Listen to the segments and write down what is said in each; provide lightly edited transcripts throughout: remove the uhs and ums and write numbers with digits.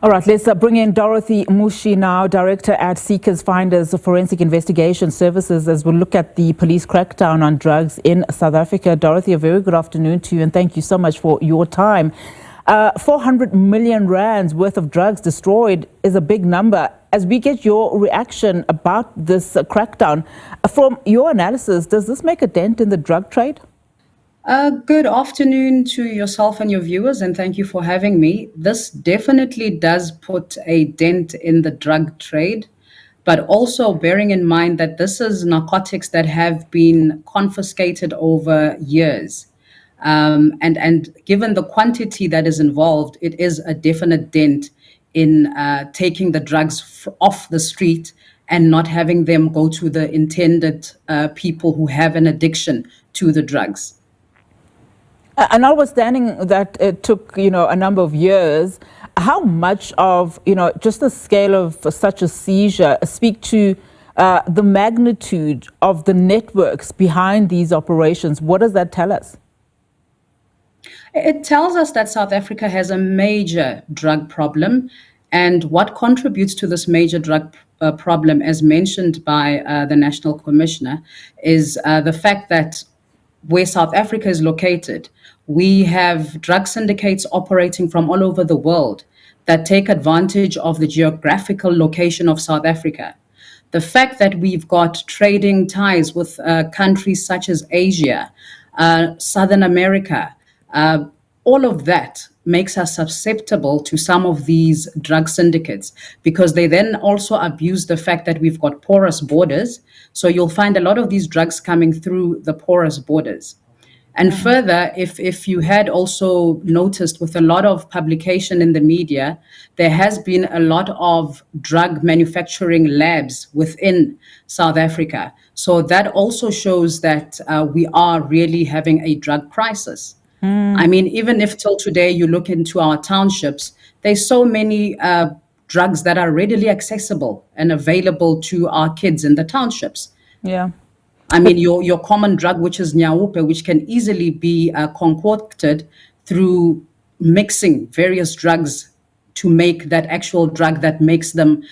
All right, let's bring in Dorothy Mmushi now, Director at Seekers Finders of Forensic Investigation Services, as we look at the police crackdown on drugs in South Africa. Dorothy, a very good afternoon to you, and thank you so much for your time. 400 million rands worth of drugs destroyed is a big number. As we get your reaction about this crackdown, from your analysis, does this make a dent in the drug trade? Good afternoon to yourself and your viewers, and thank you for having me. This definitely does put a dent in the drug trade, but also bearing in mind that this is narcotics that have been confiscated over years. And given the quantity that is involved, it is a definite dent in taking the drugs off the street and not having them go to the intended people who have an addiction to the drugs. And notwithstanding that it took, a number of years, how much of, just the scale of such a seizure speak to the magnitude of the networks behind these operations? What does that tell us? It tells us that South Africa has a major drug problem. And what contributes to this major drug problem, as mentioned by the National Commissioner, is the fact that where South Africa is located, we have drug syndicates operating from all over the world that take advantage of the geographical location of South Africa. The fact that we've got trading ties with countries such as Asia, Southern America, all of that makes us susceptible to some of these drug syndicates, because they then also abuse the fact that we've got porous borders. So you'll find a lot of these drugs coming through the porous borders. And further, if you had also noticed with a lot of publication in the media, there has been a lot of drug manufacturing labs within South Africa. So that also shows that we are really having a drug crisis. I mean, even if till today you look into our townships, there's so many drugs that are readily accessible and available to our kids in the townships. Yeah. I mean, your common drug, which is nyaupe, which can easily be concocted through mixing various drugs to make that actual drug that makes them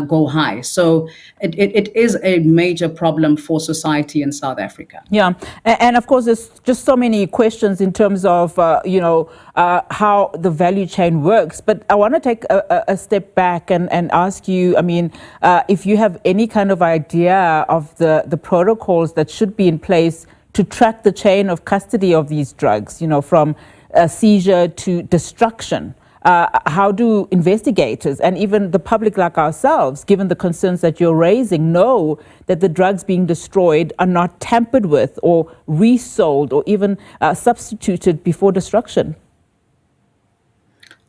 go high. So it is a major problem for society in South Africa. Yeah, and of course, there's just so many questions in terms of, how the value chain works. But I want to take a step back and ask you, I mean, if you have any kind of idea of the protocols that should be in place to track the chain of custody of these drugs, from seizure to destruction. How do investigators and even the public like ourselves, given the concerns that you're raising, know that the drugs being destroyed are not tampered with or resold or even substituted before destruction?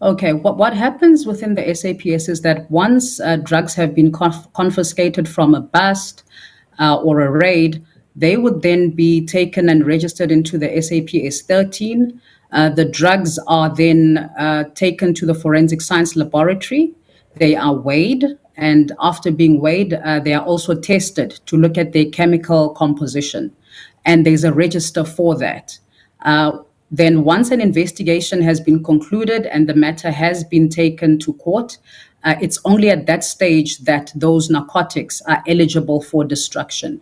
Okay, what happens within the SAPS is that once drugs have been confiscated from a bust or a raid, they would then be taken and registered into the SAPS 13. The drugs are then taken to the forensic science laboratory. They are weighed, and after being weighed, they are also tested to look at their chemical composition. And there's a register for that. Then once an investigation has been concluded and the matter has been taken to court, it's only at that stage that those narcotics are eligible for destruction.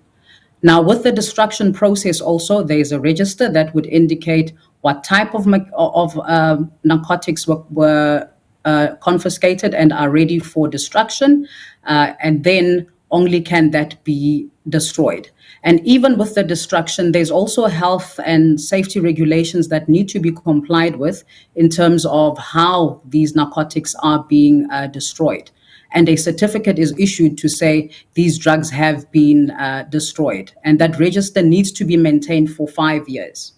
Now, with the destruction process also, there's a register that would indicate what type of narcotics were confiscated and are ready for destruction, and then only can that be destroyed. And even with the destruction, there's also health and safety regulations that need to be complied with in terms of how these narcotics are being destroyed. And a certificate is issued to say these drugs have been destroyed. And that register needs to be maintained for 5 years.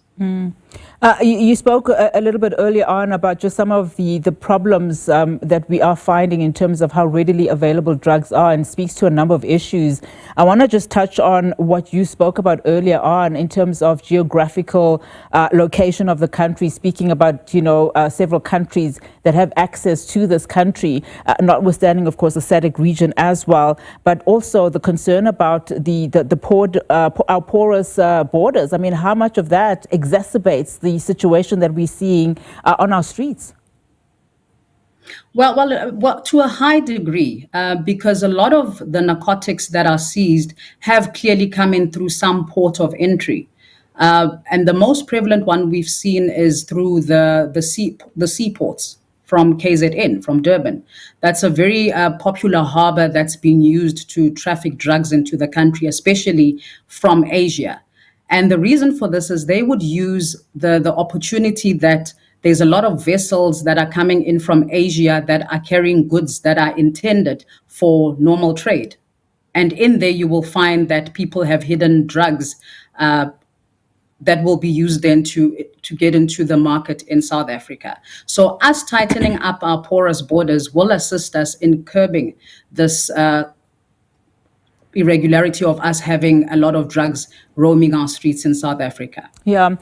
You spoke a little bit earlier on about just some of the problems that we are finding in terms of how readily available drugs are, and speaks to a number of issues. I want to just touch on what you spoke about earlier on in terms of geographical location of the country, speaking about, several countries that have access to this country, notwithstanding, of course, the SADC region as well, but also the concern about our porous borders. I mean, how much of that exacerbates the situation that we're seeing on our streets? Well, to a high degree, because a lot of the narcotics that are seized have clearly come in through some port of entry. And the most prevalent one we've seen is through the seaports from KZN, from Durban. That's a very popular harbor that's being used to traffic drugs into the country, especially from Asia. And the reason for this is they would use the opportunity that there's a lot of vessels that are coming in from Asia that are carrying goods that are intended for normal trade. And in there, you will find that people have hidden drugs that will be used then to get into the market in South Africa. So us tightening up our porous borders will assist us in curbing this irregularity of us having a lot of drugs roaming our streets in South Africa. Yeah,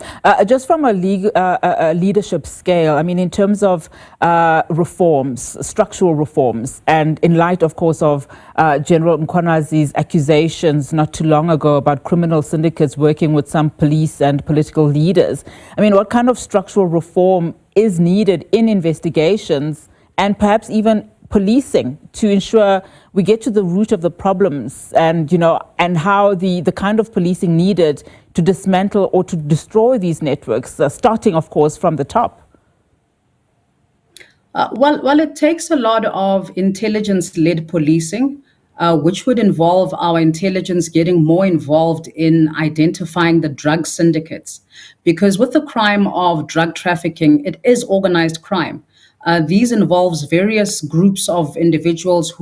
just from a leadership scale, I mean, in terms of reforms, structural reforms, and in light, of course, of General Mkhwanazi's accusations not too long ago about criminal syndicates working with some police and political leaders, I mean, what kind of structural reform is needed in investigations and perhaps even policing to ensure we get to the root of the problems, and and how the kind of policing needed to dismantle or to destroy these networks, starting of course from the top? Well, it takes a lot of intelligence-led policing, which would involve our intelligence getting more involved in identifying the drug syndicates. Because with the crime of drug trafficking, it is organized crime. These involves various groups of individuals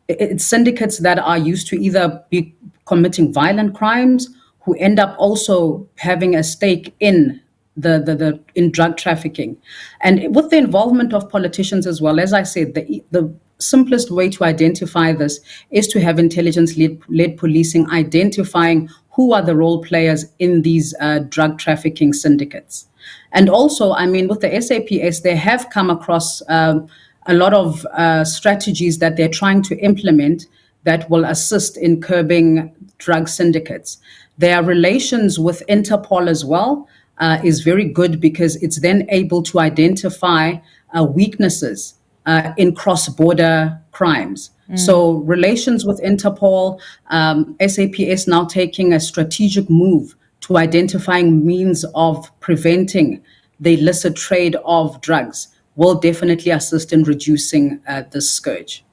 it's syndicates that are used to either be committing violent crimes, who end up also having a stake in in drug trafficking. And with the involvement of politicians as well, as I said, the simplest way to identify this is to have intelligence-led policing, identifying who are the role players in these drug trafficking syndicates. And also, I mean, with the SAPS, they have come across a lot of strategies that they're trying to implement that will assist in curbing drug syndicates. Their relations with Interpol as well is very good, because it's then able to identify weaknesses in cross-border crimes. So relations with Interpol, SAPS now taking a strategic move to identifying means of preventing the illicit trade of drugs will definitely assist in reducing this scourge.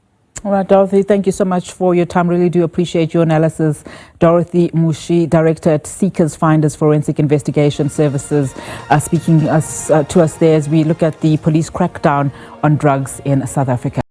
All right, Dorothy, thank you so much for your time. Really do appreciate your analysis. Dorothy Mmushi, Director at Seekers Finders Forensic Investigation Services, speaking to us there as we look at the police crackdown on drugs in South Africa.